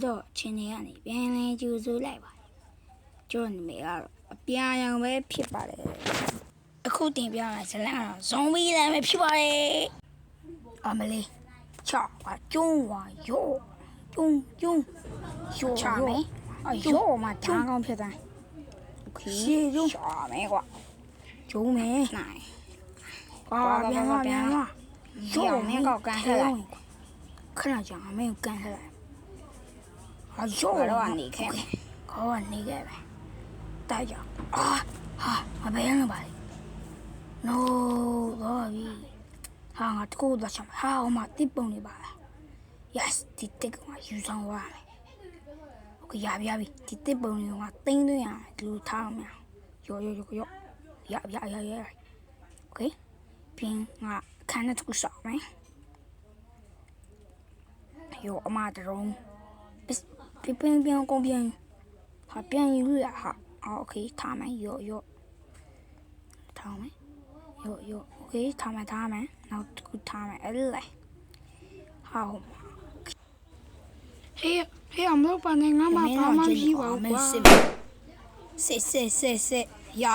တော့ချင်းနေရနေပြန်လဲကျူဆိုးလိုက်ပါကျောင်းနေမိကတော့အပြာရောင်ပဲဖြစ်ပါတယ်အခုတင်ပြမယ်ဇလန်ကတော့ဇွန်မီလန်ပဲဖြစ်ပါတယ်အမလေးချာကျုံးဝါယောကျုံယောချာမယ်ယောမှာချာကောင်းဖြစ်တိုင်းโอเคချာမယ်ကွာကျုံးမယ်နိုင်ပြန်ယောမင်းကောက်ကန်ထလိုက်ခဏကြာမင်းကန်ထလိုက်ယောတော့နေခဲ့မယ်ခေါ်ကနေခဲ့ပဲတိုက်ကြမဘယ်ရမ်းပါလဲ no တော့ပြီဟာငါတကူတော့ချင်ဟာဟိုမှာတစ်ပုံနေပါလား yes ဒီတစ်ကမှယူဆောင်သွားမယ်โอเคရပြီဒီတစ်ပုံတွေကတင်းသွင်းရဒီလိုထားအောင်များရောရโอเคပြင်ငါခန်းနဲ့တကူဆောက်မယ်ရောအမတရုံးပြန်ကုန်ပြန်ဟာပြန်ယူရဟာโอเคထားမယ်ရောထားမယ်ရောโอเคထားမယ်နောက်တစ်ခုထားမယ်အဲ့လေဟာဟေးအမလို့ပါနေငါမပါမပြီးပါဘူးကွာစစ်ရ